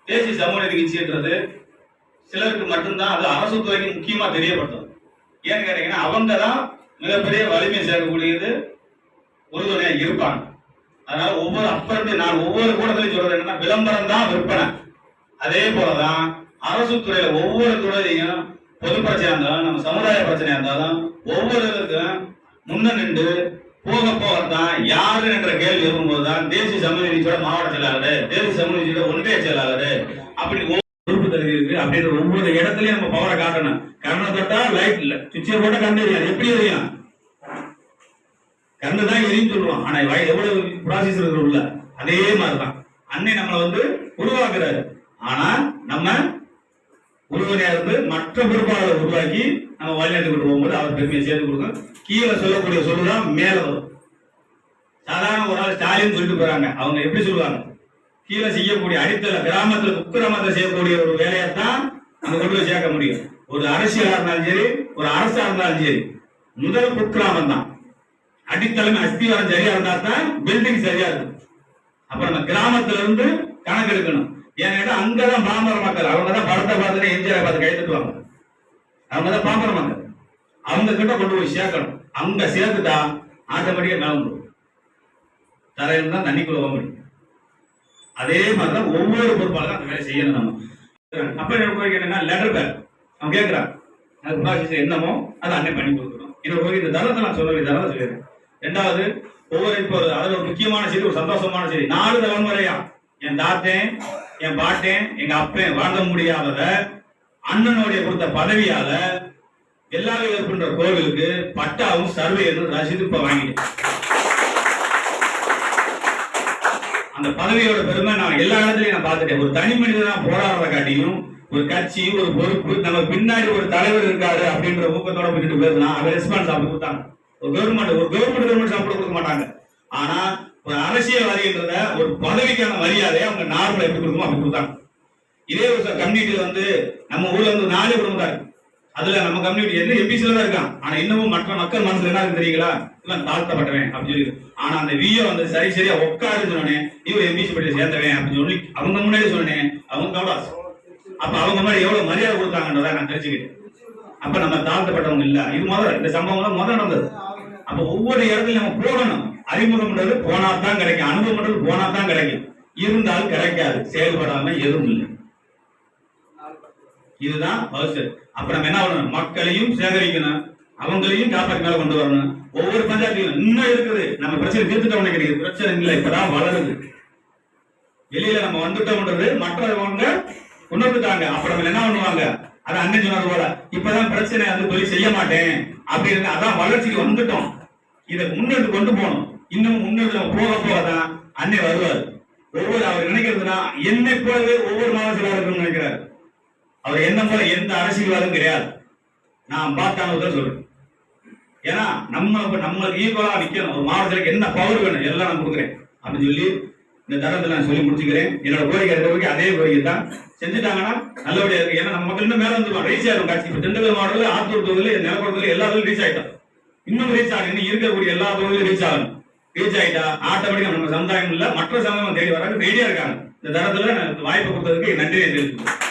தேசிய சமூக நீதி கட்சின்றது சிலருக்கு மட்டும்தான் அது அரசு துறைக்கு முக்கியமா தெரியப்படுத்தும். ஏன்னு கேட்டீங்கன்னா அவங்க தான் மிகப்பெரிய வலிமை சேர்க்கக்கூடியது உறுதுணையா இருப்பாங்க. அதனால நான் ஒவ்வொரு கூடத்திலையும் சொல்றது என்னன்னா, விளம்பரம் தான் விற்பனை. அதே போலதான் அரசு துறையில ஒவ்வொரு துறையிலையும் பொது பிரச்சனை இருந்தாலும் நம்ம சமுதாய பிரச்சனையா இருந்தாலும் ஒவ்வொருவருக்கும் முன்ன நின்று போக போகத்தான் யாரு என்ற கேள்வி இருக்கும்போதுதான் தேசிய சமூக நீதியோட மாவட்ட செயலாளர், தேசிய சமூக நீதியோட ஒன்றிய செயலாளர் அப்படி பொறுப்பு தகுதி இருக்கு. அப்படின்ற ஒவ்வொரு இடத்துலயும் நம்ம பவரை காட்டணும். கண்ணை தொட்டா லைட் இல்ல, சுவிட்சை போட்டா கண்ணு எரியாது. எப்படி எரியும்? கண்ணு தான் எரியும் சொல்லுவான். ஆனா எவ்வளவு ப்ராசஸ் இருக்கு உள்ள, அதே மாதிரிதான் அன்னை நம்மளை உருவாக்குறாரு. ஆனா நம்ம உறுதுணையா இருந்து மற்ற பொறுப்பாளரை உருவாக்கி நம்ம வழிநடத்திட்டு போகும்போது அவர் பெருமையை சேர்த்து கொடுக்கும். கீழே சொல்லக்கூடிய சொல்லுதான் மேல வரும். சாதாரண ஒரு ஆள் ஸ்டாலின் சொல்லிட்டு போறாங்க, அவங்க எப்படி சொல்லுவாங்க? கீழே செய்யக்கூடிய அடித்தள கிராமத்துல குக்கிராமத்துல செய்யக்கூடிய ஒரு வேலையத்தான் நம்ம கொண்டு போய் சேர்க்க முடியும். ஒரு அரசியலா இருந்தாலும் சரி, ஒரு அரசா இருந்தாலும் சரி, முதல் குக்கிராமம் தான். அடித்தளம் அஸ்திவாரம் சரியா இருந்தா தான் பில்டிங் சரியா இருக்கும். அப்ப நம்ம கிராமத்துல இருந்து கணக்கு எடுக்கணும். ஏன்னா அங்கதான் பாமர மக்கள், அவங்கதான் படத்தை பார்த்துட்டு எம்ஜிஆர் பார்த்து கை தட்டுவாங்க. அவங்கதான் பாமர மக்கள், அவங்க கிட்ட கொண்டு போய் சேர்க்கணும். அங்க சேர்த்துட்டா ஆட்டோமேட்டிக்கா மேல முடியும். தரையில தான் தண்ணிக்குள்ள போக முடியும். அதே மாதிரிதான் ஒவ்வொரு பொறுப்பாளரும் அந்த வேலை செய்யணும். நம்ம அப்ப என்னன்னா லெட்டர் பேக் அவன் கேட்கிறான், அது ப்ராசஸ் என்னமோ அதை அன்னை பண்ணி கொடுக்கணும். இன்னொரு இந்த தரத்தை நான் சொல்ல வேண்டிய தரத்தை சொல்லிடுறேன். ரெண்டாவது, இப்போ அதாவது ஒரு முக்கியமான செய்தி, ஒரு சந்தோஷமான செய்தி. 4 தலைமுறையா என் தாத்தேன், என் பாட்டேன், எங்க அப்பேன் வாழ்ந்த முடியாதத அண்ணனுடைய கொடுத்த பதவியால எல்லாரும் ஏற்படுற கோவிலுக்கு பட்டாவும் சர்வேயும் ரசீது இப்ப வாங்கிட்டேன். அந்த பதவியோட பெருமை நான் எல்லா இடத்துலயும் நான் பார்த்துட்டேன். ஒரு தனி மனிதனா போராடுறத காட்டியும் ஒரு கட்சி, ஒரு பொறுப்பு, நம்ம பின்னாடி ஒரு தலைவர் இருக்காரு அப்படின்ற ஊக்கத்தோட போயிட்டு பேசினா அதை ரெஸ்பான்ஸ் அப்படி கொடுத்தாங்க. ஒரு கவர்மெண்ட் சாப்பிட கொடுக்க மாட்டாங்க. ஆனா ஒரு அரசியல்வாதின்றத ஒரு பதவிக்கான மரியாதையை அவங்க நார்மலா எப்படி கொடுக்கணும் அப்படி கொடுத்தாங்க. இதே ஒரு கம்யூனிட்டியில நம்ம ஊர்ல 4 குடும்பம் தான். அதுல நம்ம கம்யூனிட்டி எந்த எம்பிசில தான் இருக்கான். ஆனா இன்னமும் மற்ற மக்கள் மனசுல என்ன இருக்கு தெரியுங்களா? இவன் தாழ்த்தப்பட்டவன் அப்படின்னு சொல்லி. ஆனா அந்த வியோ சரியா உட்காருன்னு சொன்னேன், இவர் எம்பிசி பட்டி சேர்ந்தவன் அப்படின்னு சொல்லி அவங்க முன்னாடி சொன்னேன். அவங்க கவலாஸ் அப்ப அவங்க முன்னாடி எவ்வளவு மரியாதை கொடுத்தாங்கன்றத நான் தெரிஞ்சுக்கிட்டேன். அப்ப நம்ம தாழ்த்தப்பட்டவங்க இல்ல. இது இந்த சம்பவம் நடந்தது. அப்ப ஒவ்வொரு இடத்துலயும் நம்ம போகணும். அறிமுகம்ன்றது போனா தான் கிடைக்கும், அனுபவம்ன்றது போனா தான் கிடைக்கும். இருந்தால் கிடைக்காது, செயல்படாம எதுவும் இல்லை. இதுதான் அவசியம். அப்ப நம்ம என்ன பண்ணணும்? மக்களையும் சேகரிக்கணும், அவங்களையும் காப்பாற்றி மேல கொண்டு வரணும். ஒவ்வொரு பஞ்சாயத்தையும் இன்னும் இருக்குது. நம்ம பிரச்சனை தீர்த்துட்டோம் கிடையாது, பிரச்சனை இல்லை, இப்பதான் வளருது. வெளியில நம்ம வந்துட்டோம்ன்றது மற்றவங்க உணர்ந்துட்டாங்க. அப்ப நம்ம என்ன பண்ணுவாங்க? அதை அண்ணன் சொன்னது போல இப்பதான் பிரச்சனை சொல்லி செய்ய மாட்டேன் அப்படின்னு அதான் வளர்ச்சிக்கு வந்துட்டோம். இதை முன்னெடுத்து கொண்டு போகணும். இன்னும் முன்னெடுத்து போக போகதான் அன்னை வருவார். அவர் நினைக்கிறதுனா என்னை போலவே ஒவ்வொரு மாவட்டத்தில் நினைக்கிறார். அவர் என்ன போல எந்த அரசியல்வாதும் கிடையாது. நான் பார்த்தானதான் சொல்றேன். ஏன்னா நம்மளுக்கு ஈக்குவலா நிக்கணும். ஒரு மாவட்டத்துக்கு என்ன பவர் வேணும் எல்லாம் நான் கொடுக்குறேன் அப்படின்னு சொல்லி இந்த தரத்தில் நான் சொல்லி முடிச்சுக்கிறேன். என்னோட கோரிக்கை அதே கோரிக்கை தான் செஞ்சுட்டாங்கன்னா நல்லபடியா இருக்கு. ஏன்னா நம்ம மக்கள் இன்னும் மேல வந்துருவோம், ரீச் ஆயிடும். காட்சி இப்ப திண்டுக்கல் மாவட்டத்தில், ஆத்தூர் தொகுதியில், நிலக்கோட்டத்தில் எல்லா தொழிலும் ரீச் ஆயிட்டோம். இன்னும் ரீச் ஆகும். இன்னும் இருக்கக்கூடிய எல்லா தொகுதியிலும் ரீச் ஆகணும். ரீச் ஆயிட்டா ஆட்டோமேட்டிக்கா நம்ம சமுதாயம் இல்ல மற்ற சமுதாயம் தேடி வராங்க, ரெடியா இருக்காங்க. இந்த தரத்துல வாய்ப்பு கொடுத்ததுக்கு நன்றியை தெரிவிச்சுக்கிறேன்.